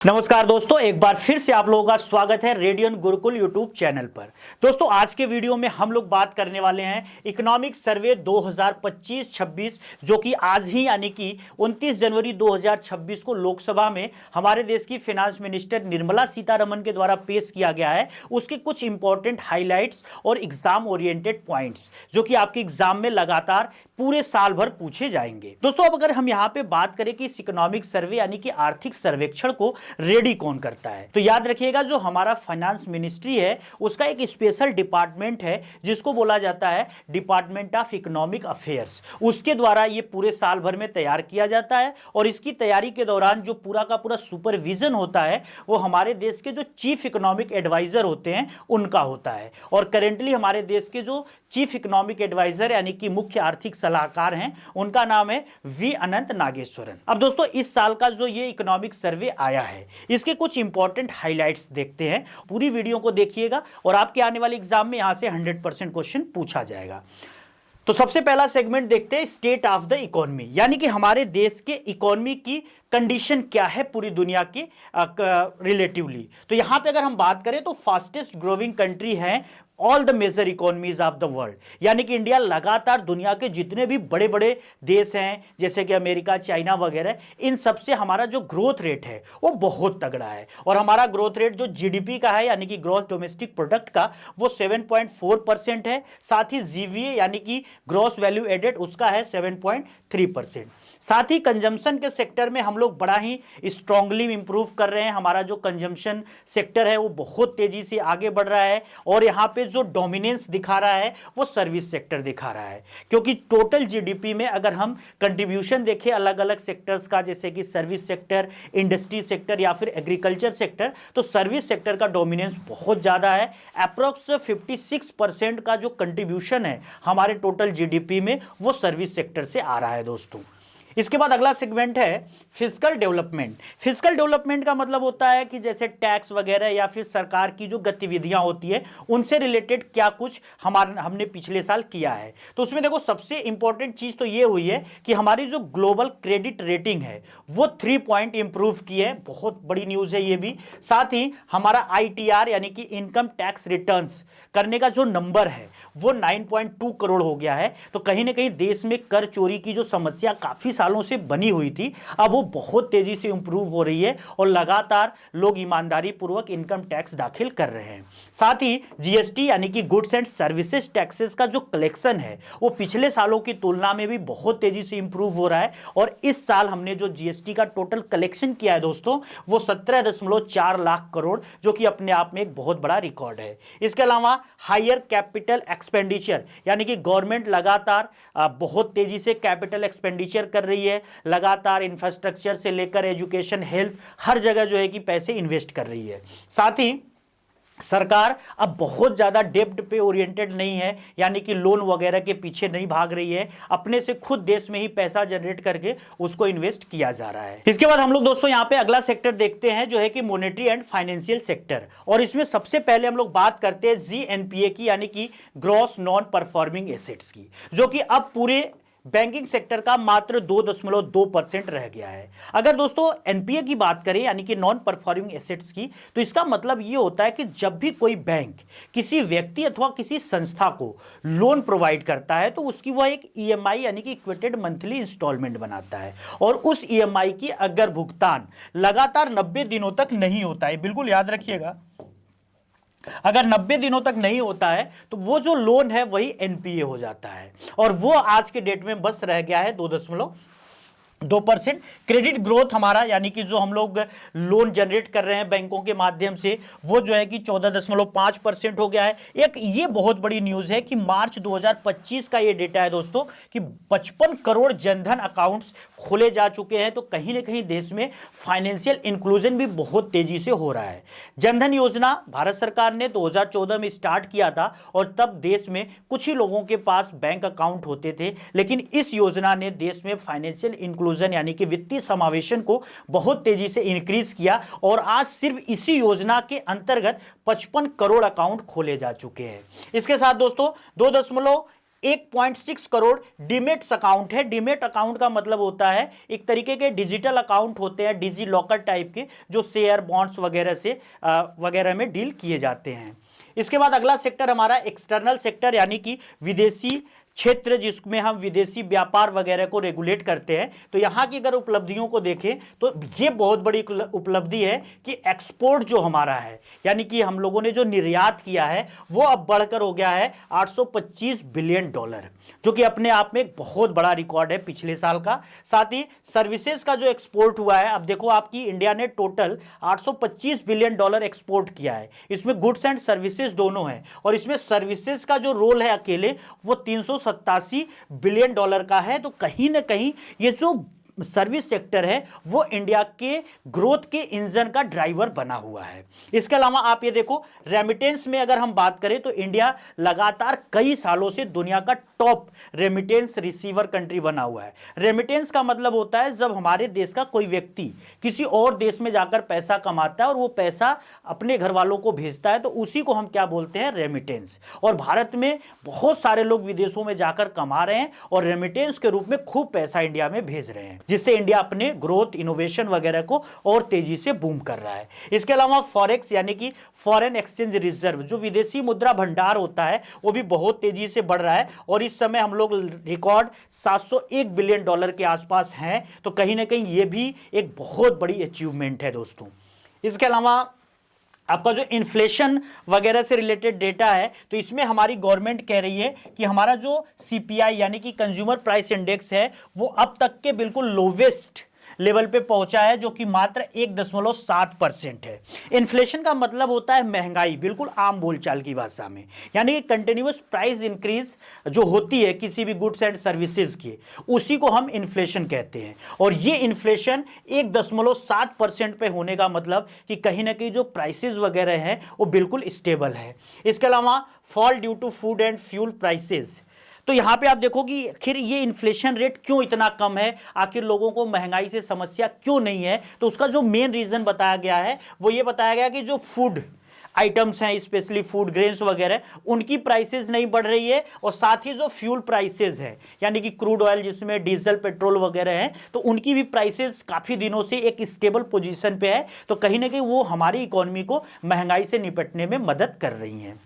नमस्कार दोस्तों, एक बार फिर से आप लोगों का स्वागत है रेडियन गुरुकुल यूट्यूब चैनल पर। दोस्तों, आज के वीडियो में हम लोग बात करने वाले हैं इकोनॉमिक सर्वे 2025-26 जो कि आज ही यानी कि 29 जनवरी 2026 को लोकसभा में हमारे देश की फाइनेंस मिनिस्टर निर्मला सीतारमण के द्वारा पेश किया गया है। उसके कुछ इंपॉर्टेंट हाईलाइट्स और एग्जाम ओरिएंटेड पॉइंट्स जो कि आपके एग्जाम में लगातार पूरे साल भर पूछे जाएंगे। दोस्तों, अब अगर हम यहाँ पे बात करें कि इस इकोनॉमिक सर्वे यानी कि आर्थिक सर्वेक्षण को रेडी कौन करता है, तो याद रखिएगा जो हमारा फाइनेंस मिनिस्ट्री है उसका एक स्पेशल डिपार्टमेंट है जिसको बोला जाता है डिपार्टमेंट ऑफ इकोनॉमिक अफेयर्स। उसके द्वारा ये पूरे साल भर में तैयार किया जाता है और इसकी तैयारी के दौरान जो पूरा का पूरा सुपरविजन होता है वो हमारे देश के जो चीफ इकोनॉमिक एडवाइजर होते हैं उनका होता है। और करेंटली हमारे देश के जो चीफ इकोनॉमिक एडवाइजर यानी कि मुख्य आर्थिक सलाहकार हैं उनका नाम है वी अनंत नागेश्वरन। अब दोस्तों, इस साल का जो ये इकोनॉमिक सर्वे आया है इसके कुछ इंपॉर्टेंट हाइलाइट्स देखते हैं। पूरी वीडियो को देखिएगा और आपके आने वाले एग्जाम में यहां से 100% क्वेश्चन पूछा जाएगा। तो सबसे पहला सेगमेंट देखते हैं स्टेट ऑफ द इकोनॉमी, यानी कि हमारे देश के इकोनॉमी की कंडीशन क्या है पूरी दुनिया की रिलेटिवली। तो यहां पे अगर हम बात करें तो फास्टेस्ट ग्रोइंग कंट्री है all the major economies of the world, यानी कि इंडिया लगातार दुनिया के जितने भी बड़े बड़े देश हैं जैसे कि अमेरिका, चाइना वगैरह, इन सबसे हमारा जो ग्रोथ रेट है वो बहुत तगड़ा है। और हमारा ग्रोथ रेट जो जीडीपी का है यानी कि ग्रॉस डोमेस्टिक प्रोडक्ट का वो 7.4% है। साथ ही जीवीए यानी कि ग्रॉस वैल्यू एडेड उसका है 7.3%। साथ ही कंजम्पशन के सेक्टर में हम लोग बड़ा ही स्ट्रांगली इंप्रूव कर रहे हैं। हमारा जो कंजम्पशन सेक्टर है वो बहुत तेजी से आगे बढ़ रहा है और यहाँ पे जो डोमिनेंस दिखा रहा है वो सर्विस सेक्टर दिखा रहा है, क्योंकि टोटल जीडीपी में अगर हम कंट्रीब्यूशन देखें अलग अलग सेक्टर्स का जैसे कि सर्विस सेक्टर, इंडस्ट्री सेक्टर या फिर एग्रीकल्चर सेक्टर, तो सर्विस सेक्टर का डोमिनेंस बहुत ज़्यादा है। अप्रॉक्स 56% का जो कंट्रीब्यूशन है हमारे टोटल जीडीपी में वो सर्विस सेक्टर से आ रहा है दोस्तों। इसके बाद अगला सेगमेंट है फिस्कल डेवलपमेंट। फिस्कल डेवलपमेंट का मतलब होता है कि जैसे टैक्स वगैरह या फिर सरकार की जो गतिविधियां होती है उनसे रिलेटेड क्या कुछ हमने पिछले साल किया है। तो उसमें देखो सबसे इंपॉर्टेंट चीज तो ये हुई है कि हमारी जो ग्लोबल क्रेडिट रेटिंग है वो 3 पॉइंट इंप्रूव की है, बहुत बड़ी न्यूज है ये भी। साथ ही हमारा ITR यानी कि इनकम टैक्स रिटर्न्स करने का जो नंबर है वो 9.2 करोड़ हो गया है। तो कहीं ना कहीं देश में कर चोरी की जो समस्या काफी सालों से बनी हुई थी अब वो बहुत तेजी से इंप्रूव हो रही है और लगातार लोग ईमानदारी पूर्वक इनकम टैक्स दाखिल कर रहे हैं। साथ ही जीएसटी यानी कि गुड्स एंड सर्विसेज टैक्सेस का जो कलेक्शन है वो पिछले सालों की तुलना में भी बहुत तेजी से इंप्रूव हो रहा है और इस साल हमने जो जीएसटी का टोटल कलेक्शन किया है दोस्तों वो 17.4 लाख करोड़, जो कि अपने आप में एक बहुत बड़ा रिकॉर्ड है। इसके अलावा हायर कैपिटल एक्सपेंडिचर यानी कि गवर्नमेंट लगातार बहुत तेजी से कैपिटल एक्सपेंडिचर कर रही है, लगातार इंफ्रास्ट्रक्चर से लेकर एजुकेशन, हेल्थ, हर जगह जो है कि पैसे इन्वेस्ट कर रही है। साथ ही सरकार अब बहुत ज़्यादा डेब्ट पे ओरिएंटेड नहीं है, यानी कि लोन वगैरह के पीछे नहीं भाग रही है, अपने से खुद देश में ही पैसा जनरेट करके उसको इन्वेस्ट किया जा रहा है। इसके बाद हम लोग दोस्तों यहाँ पे अगला सेक्टर देखते हैं जो है कि मॉनेटरी एंड फाइनेंशियल सेक्टर, और इसमें सबसे पहले हम लोग बात करते हैं GNPA की यानी कि ग्रॉस नॉन परफॉर्मिंग एसेट्स की, जो कि अब पूरे बैंकिंग सेक्टर का मात्र 2.2% रह गया है। अगर दोस्तों एनपीए की बात करें यानी कि नॉन परफॉर्मिंग एसेट्स की, तो इसका मतलब यह होता है कि जब भी कोई बैंक किसी व्यक्ति अथवा किसी संस्था को लोन प्रोवाइड करता है तो उसकी वह एक ईएमआई यानी कि इक्वेटेड मंथली इंस्टॉलमेंट बनाता है और उस ईएमआई की अगर भुगतान लगातार 90 दिनों तक नहीं होता है, बिल्कुल याद रखिएगा, अगर 90 दिनों तक नहीं होता है तो वो जो लोन है वही एनपीए हो जाता है और वो आज के डेट में बस रह गया है 2.2%। क्रेडिट ग्रोथ हमारा यानी कि जो हम लोग लोन जनरेट कर रहे हैं बैंकों के माध्यम से वो जो है कि 14.5% हो गया है। एक ये बहुत बड़ी न्यूज़ है कि मार्च 2025 का ये डेटा है दोस्तों कि 55 करोड़ जनधन अकाउंट्स खोले जा चुके हैं। तो कहीं ना कहीं देश में फाइनेंशियल इंक्लूजन भी बहुत तेजी से हो रहा है। जनधन योजना भारत सरकार ने 2014 में स्टार्ट किया था और तब देश में कुछ ही लोगों के पास बैंक अकाउंट होते थे, लेकिन इस योजना ने देश में फाइनेंशियल इंक्लूजन यानी कि वित्तीय समावेशन को बहुत तेजी से इंक्रीज किया और आज सिर्फ इसी योजना के अंतर्गत 55 करोड़ अकाउंट खोले जा चुके हैं। इसके साथ दोस्तों 1.6 करोड़ डीमेट्स अकाउंट है। डीमेट अकाउंट का मतलब होता है एक तरीके के डिजिटल अकाउंट होते हैं, डिजी लॉकर टाइप के, जो शेयर बॉन्ड्स वगैरह से वगैरह में डील किए जाते हैं। इसके बाद अगला सेक्टर हमारा एक्सटर्नल सेक्टर यानी कि विदेशी क्षेत्र, जिसमें हम विदेशी व्यापार वगैरह को रेगुलेट करते हैं। तो यहाँ की अगर उपलब्धियों को देखें तो ये बहुत बड़ी उपलब्धि है कि एक्सपोर्ट जो हमारा है, यानी कि हम लोगों ने जो निर्यात किया है वो अब बढ़कर हो गया है 825 बिलियन डॉलर, जो कि अपने आप में एक बहुत बड़ा रिकॉर्ड है पिछले साल का। साथ ही सर्विसेज का जो एक्सपोर्ट हुआ है, अब देखो आपकी इंडिया ने टोटल 825 बिलियन डॉलर एक्सपोर्ट किया है। इसमें गुड्स एंड सर्विसेज दोनों हैं, और इसमें सर्विसेज का जो रोल है अकेले वो 387 बिलियन डॉलर का है। तो कहीं ना कहीं ये जो सर्विस सेक्टर है वो इंडिया के ग्रोथ के इंजन का ड्राइवर बना हुआ है। इसके अलावा आप ये देखो, रेमिटेंस में अगर हम बात करें तो इंडिया लगातार कई सालों से दुनिया का टॉप रेमिटेंस रिसीवर कंट्री बना हुआ है। रेमिटेंस का मतलब होता है जब हमारे देश का कोई व्यक्ति किसी और देश में जाकर पैसा कमाता है और वो पैसा अपने घर वालों को भेजता है, तो उसी को हम क्या बोलते हैं, रेमिटेंस। और भारत में बहुत सारे लोग विदेशों में जाकर कमा रहे हैं और रेमिटेंस के रूप में खूब पैसा इंडिया में भेज रहे हैं, जिससे इंडिया अपने ग्रोथ, इनोवेशन वगैरह को और तेजी से बूम कर रहा है। इसके अलावा फॉरेक्स यानी कि फॉरेन एक्सचेंज रिजर्व, जो विदेशी मुद्रा भंडार होता है, वो भी बहुत तेजी से बढ़ रहा है और इस समय हम लोग रिकॉर्ड 701 बिलियन डॉलर के आसपास हैं। तो कहीं ना कहीं ये भी एक बहुत बड़ी अचीवमेंट है दोस्तों। इसके अलावा आपका जो इन्फ्लेशन वगैरह से रिलेटेड डेटा है, तो इसमें हमारी गवर्नमेंट कह रही है कि हमारा जो सीपीआई यानी कि कंज्यूमर प्राइस इंडेक्स है वो अब तक के बिल्कुल लोवेस्ट लेवल पे पहुंचा है, जो कि मात्र 1.7% है। इन्फ्लेशन का मतलब होता है महंगाई, बिल्कुल आम बोलचाल की भाषा में, यानी कि कंटिन्यूअस प्राइस इंक्रीज जो होती है किसी भी गुड्स एंड सर्विसेज की, उसी को हम इन्फ्लेशन कहते हैं। और ये इन्फ्लेशन 1.7% पे होने का मतलब कि कहीं ना कहीं जो प्राइसेस वगैरह हैं वो बिल्कुल स्टेबल है। इसके अलावा fall due to food and fuel prices, तो यहां पे आप देखो कि आखिर ये इन्फ्लेशन रेट क्यों इतना कम है, आखिर लोगों को महंगाई से समस्या क्यों नहीं है। तो उसका जो मेन रीजन बताया गया है वो ये बताया गया कि जो फूड आइटम्स हैं, स्पेशली फूड ग्रेन्स वगैरह, उनकी प्राइसेस नहीं बढ़ रही है, और साथ ही जो फ्यूल प्राइसेस है यानी कि क्रूड ऑयल जिसमें डीजल पेट्रोल वगैरह है, तो उनकी भी प्राइसेस काफ़ी दिनों से एक स्टेबल पोजीशन पे है। तो कहीं ना कहीं वो हमारी इकोनॉमी को महंगाई से निपटने में मदद कर रही हैं।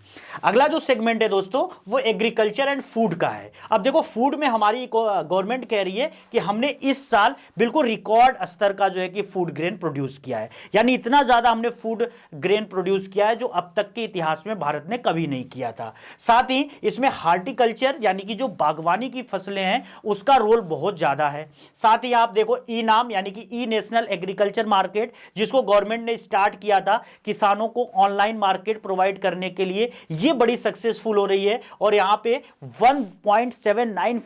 अगला जो सेगमेंट है दोस्तों वो एग्रीकल्चर एंड फूड का है। अब देखो, फूड में हमारी गवर्नमेंट कह रही है कि हमने इस साल बिल्कुल रिकॉर्ड स्तर का जो है कि फूड ग्रेन प्रोड्यूस किया है, यानी इतना ज़्यादा हमने फूड ग्रेन प्रोड्यूस किया है जो अब तक के इतिहास में भारत ने कभी नहीं किया था। साथ ही इसमें हार्टिकल्चर यानी कि जो बागवानी की फसलें हैं उसका रोल बहुत ज़्यादा है। साथ ही आप देखो ई नाम यानी कि ई नेशनल एग्रीकल्चर मार्केट, जिसको गवर्नमेंट ने स्टार्ट किया था किसानों को ऑनलाइन मार्केट प्रोवाइड करने के लिए, ये बड़ी सक्सेसफुल हो रही है। और यहाँ पे 1.79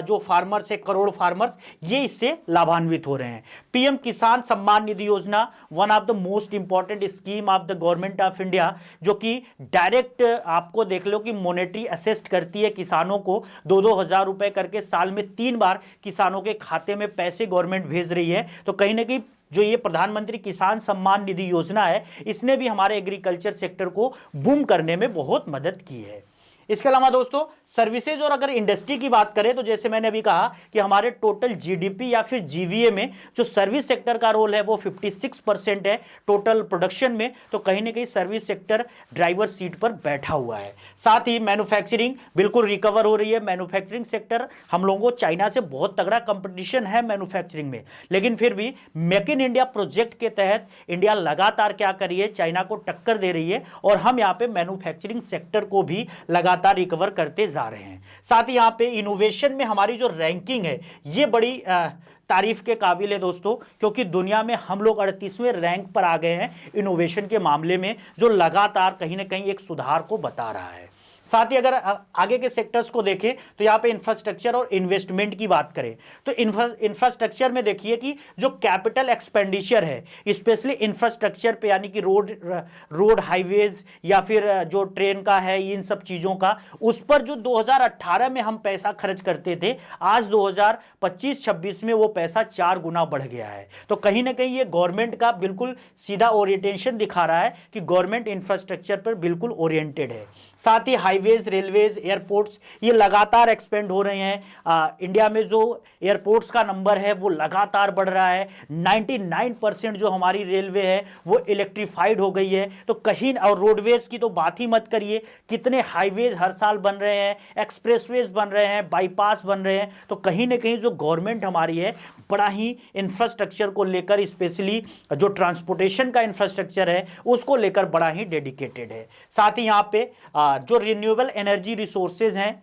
जो फार्मर्स है, करोड़ फार्मर्स, ये इससे लाभान्वित हो रहे हैं। पीएम किसान सम्मान निधि योजना, one of the most important scheme of the government of India, जो कि डायरेक्ट आपको देख लो कि मॉनेटरी असिस्ट करती है किसानों को, 2-2 हज़ार रुपए करके साल में 3 बार किसानों के खाते में पैसे गवर्नमेंट भेज रही है। तो कहीं ना कहीं जो ये प्रधानमंत्री किसान सम्मान निधि योजना है, इसने भी हमारे एग्रीकल्चर सेक्टर को बूम करने में बहुत मदद की है। इसके अलावा दोस्तों सर्विसेज और अगर इंडस्ट्री की बात करें तो जैसे मैंने अभी कहा कि हमारे टोटल जीडीपी या फिर जीवीए में जो सर्विस सेक्टर का रोल है वो 56% है टोटल प्रोडक्शन में। तो कहीं ना कहीं सर्विस सेक्टर ड्राइवर सीट पर बैठा हुआ है। साथ ही मैन्युफैक्चरिंग बिल्कुल रिकवर हो रही है। मैन्युफैक्चरिंग सेक्टर, हम लोगों को चाइना से बहुत तगड़ा कंपटीशन है मैन्युफैक्चरिंग में, लेकिन फिर भी मेक इन इंडिया प्रोजेक्ट के तहत इंडिया लगातार क्या कर रही है, चाइना को टक्कर दे रही है, और हम यहाँ पे मैन्युफैक्चरिंग सेक्टर को भी लगातार रिकवर करते जा रहे हैं। साथ ही यहाँ पे इनोवेशन में हमारी जो रैंकिंग है ये बड़ी तारीफ के काबिल है दोस्तों, क्योंकि दुनिया में हम लोग 38वें रैंक पर आ गए हैं इनोवेशन के मामले में, जो लगातार कहीं ना कहीं एक सुधार को बता रहा है। साथ ही अगर आगे के सेक्टर्स को देखें तो यहाँ पे इंफ्रास्ट्रक्चर और इन्वेस्टमेंट की बात करें तो इंफ्रास्ट्रक्चर में देखिए कि जो कैपिटल एक्सपेंडिचर है स्पेशली इंफ्रास्ट्रक्चर पे, यानी कि रोड हाईवेज या फिर जो ट्रेन का है, इन सब चीज़ों का, उस पर जो 2018 में हम पैसा खर्च करते थे, आज 2025-26 में वो पैसा 4 गुना बढ़ गया है। तो कहीं ना कहीं ये गवर्नमेंट का बिल्कुल सीधा ओरिएंटेशन दिखा रहा है कि गवर्नमेंट इंफ्रास्ट्रक्चर पर बिल्कुल ओरिएंटेड है। साथ ही हाईवेज, रेलवेज, एयरपोर्ट्स ये लगातार एक्सपेंड हो रहे हैं। इंडिया में जो एयरपोर्ट्स का नंबर है वो लगातार बढ़ रहा है। 99% जो हमारी रेलवे है वो इलेक्ट्रीफाइड हो गई है। तो कहीं, और रोडवेज की तो बात ही मत करिए, कितने हाईवेज हर साल बन रहे हैं, एक्सप्रेसवेज बन रहे हैं, बाईपास बन रहे हैं। तो कहीं ना कहीं जो गवर्नमेंट हमारी है बड़ा ही इंफ्रास्ट्रक्चर को लेकर, स्पेशली जो ट्रांसपोर्टेशन का इंफ्रास्ट्रक्चर है उसको लेकर बड़ा ही डेडिकेटेड है। साथ ही यहाँ पे जो रिन्यूएबल एनर्जी रिसोर्सेज हैं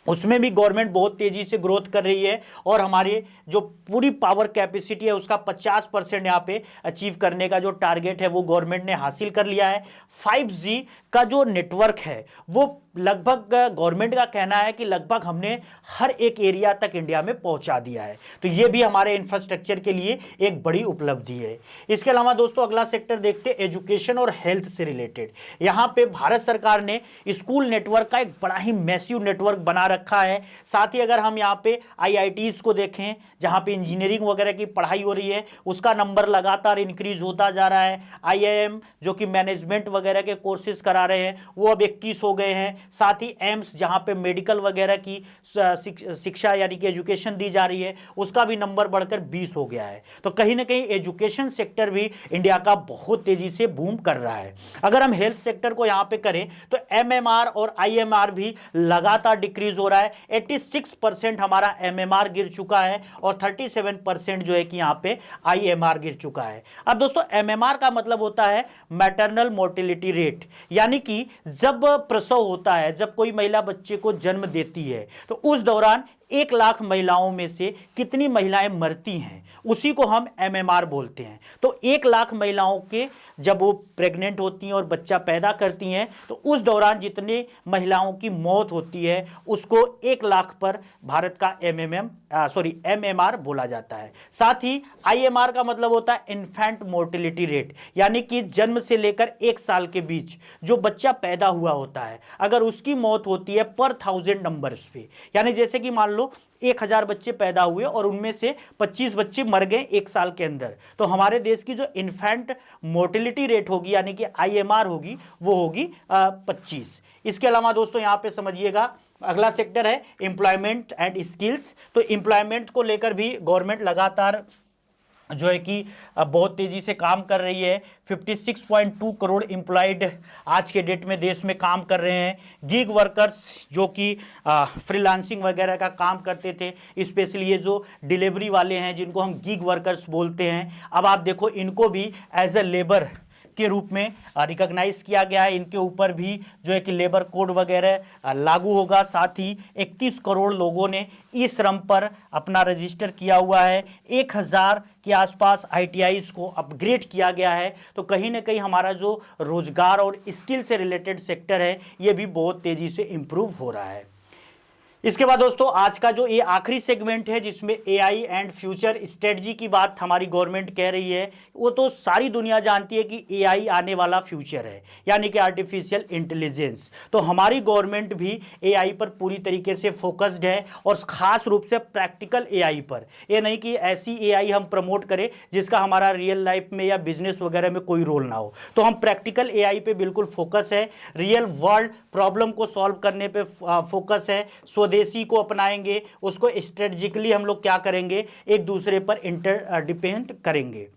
उसमें भी गवर्नमेंट बहुत तेजी से ग्रोथ कर रही है, और हमारे जो पूरी पावर कैपेसिटी है उसका 50% यहाँ पे अचीव करने का जो टारगेट है वो गवर्नमेंट ने हासिल कर लिया है। 5G का जो नेटवर्क है वो लगभग, गवर्नमेंट का कहना है कि लगभग हमने हर एक एरिया तक इंडिया में पहुंचा दिया है। तो ये भी हमारे इंफ्रास्ट्रक्चर के लिए एक बड़ी उपलब्धि है। इसके अलावा दोस्तों अगला सेक्टर देखते हैं, एजुकेशन और हेल्थ से रिलेटेड। यहाँ पे भारत सरकार ने स्कूल नेटवर्क का एक बड़ा ही मैसिव नेटवर्क बना रखा है। साथ ही अगर हम यहाँ पे IITs को देखें जहाँ पे इंजीनियरिंग वगैरह की पढ़ाई हो रही है उसका नंबर लगातार इंक्रीज होता जा रहा है। IIM जो कि मैनेजमेंट वगैरह के कोर्सेज करा रहे हैं वो अब 21 हो गए हैं। साथ ही एम्स जहां पे मेडिकल वगैरह की शिक्षा यानी कि एजुकेशन दी जा रही है उसका भी नंबर बढ़कर 20 हो गया है। तो कहीं ना कहीं एजुकेशन सेक्टर भी इंडिया का बहुत तेजी से बूम कर रहा है। अगर हम हेल्थ सेक्टर को यहां पे करें तो MMR और IMR भी लगातार डिक्रीज हो रहा है। 86% हमारा MMR गिर चुका है और 37% जो है कि यहां पे IMR गिर चुका है। अब दोस्तों MMR का मतलब होता है मैटरनल मोर्टेलिटी रेट, यानी कि जब प्रसव होता है, जब कोई महिला बच्चे को जन्म देती है तो उस दौरान 1 लाख महिलाओं में से कितनी महिलाएं मरती हैं उसी को हम MMR बोलते हैं। तो 1 लाख महिलाओं के जब वो प्रेग्नेंट होती हैं और बच्चा पैदा करती हैं तो उस दौरान जितने महिलाओं की मौत होती है उसको 1 लाख पर भारत का MMR बोला जाता है। साथ ही IMR का मतलब होता है इन्फेंट मोर्टेलिटी रेट, यानी कि जन्म से लेकर 1 साल के बीच जो बच्चा पैदा हुआ होता है अगर उसकी मौत होती है पर 1000 नंबर्स पे, यानी जैसे कि मान लो 1000 बच्चे पैदा हुए और उनमें से 25 बच्चे मर गए 1 साल के अंदर, तो हमारे देश की जो इन्फेंट मोर्टेलिटी रेट होगी यानी कि IMR होगी वो होगी 25। इसके अलावा दोस्तों यहाँ पे समझिएगा अगला सेक्टर है एम्प्लॉयमेंट एंड स्किल्स। तो एम्प्लॉयमेंट को लेकर भी गवर्नमेंट लगातार जो है कि बहुत तेजी से काम कर रही है। 56.2 करोड़ एम्प्लॉयड आज के डेट में देश में काम कर रहे हैं। गिग वर्कर्स जो कि फ्रीलांसिंग वगैरह का काम करते थे, स्पेशली ये जो डिलीवरी वाले हैं जिनको हम गिग वर्कर्स बोलते हैं, अब आप देखो इनको भी एज ए लेबर के रूप में रिकॉग्नाइज किया गया है। इनके ऊपर भी जो है कि लेबर कोड वगैरह लागू होगा। साथ ही 31 करोड़ लोगों ने ई श्रम पर अपना रजिस्टर किया हुआ है। 1000 के आसपास ITIs को अपग्रेड किया गया है। तो कहीं ना कहीं हमारा जो रोजगार और स्किल से रिलेटेड सेक्टर है ये भी बहुत तेजी से इंप्रूव हो रहा है। इसके बाद दोस्तों आज का जो ये आखिरी सेगमेंट है जिसमें AI एंड फ्यूचर स्ट्रेटजी की बात हमारी गवर्नमेंट कह रही है, वो तो सारी दुनिया जानती है कि AI आने वाला फ्यूचर है यानी कि आर्टिफिशियल इंटेलिजेंस। तो हमारी गवर्नमेंट भी AI पर पूरी तरीके से फोकस्ड है और खास रूप से प्रैक्टिकल AI पर। ये नहीं कि ऐसी AI हम प्रमोट करें जिसका हमारा रियल लाइफ में या बिजनेस वगैरह में कोई रोल ना हो। तो हम प्रैक्टिकल AI पे बिल्कुल फोकस है, रियल वर्ल्ड प्रॉब्लम को सॉल्व करने पे फोकस है। स्वदेशी को अपनाएंगे, उसको स्ट्रेटजिकली हम लोग क्या करेंगे, एक दूसरे पर इंटरडिपेंड करेंगे।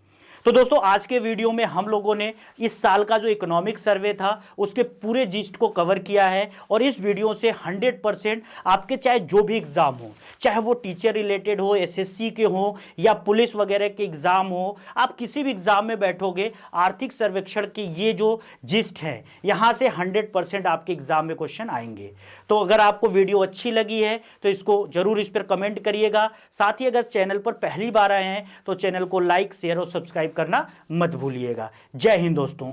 तो दोस्तों आज के वीडियो में हम लोगों ने इस साल का जो इकोनॉमिक सर्वे था उसके पूरे जिस्ट को कवर किया है और इस वीडियो से 100% आपके चाहे जो भी एग्जाम हो, चाहे वो टीचर रिलेटेड हो, SSC के हो या पुलिस वगैरह के एग्जाम हो, आप किसी भी एग्जाम में बैठोगे आर्थिक सर्वेक्षण के ये जो जिस्ट है यहाँ से 100% आपके एग्जाम में क्वेश्चन आएंगे। तो अगर आपको वीडियो अच्छी लगी है तो इसको जरूर इस पर कमेंट करिएगा। साथ ही अगर चैनल पर पहली बार आए हैं तो चैनल को लाइक, शेयर और सब्सक्राइब करना मत भूलिएगा। जय हिंद दोस्तों।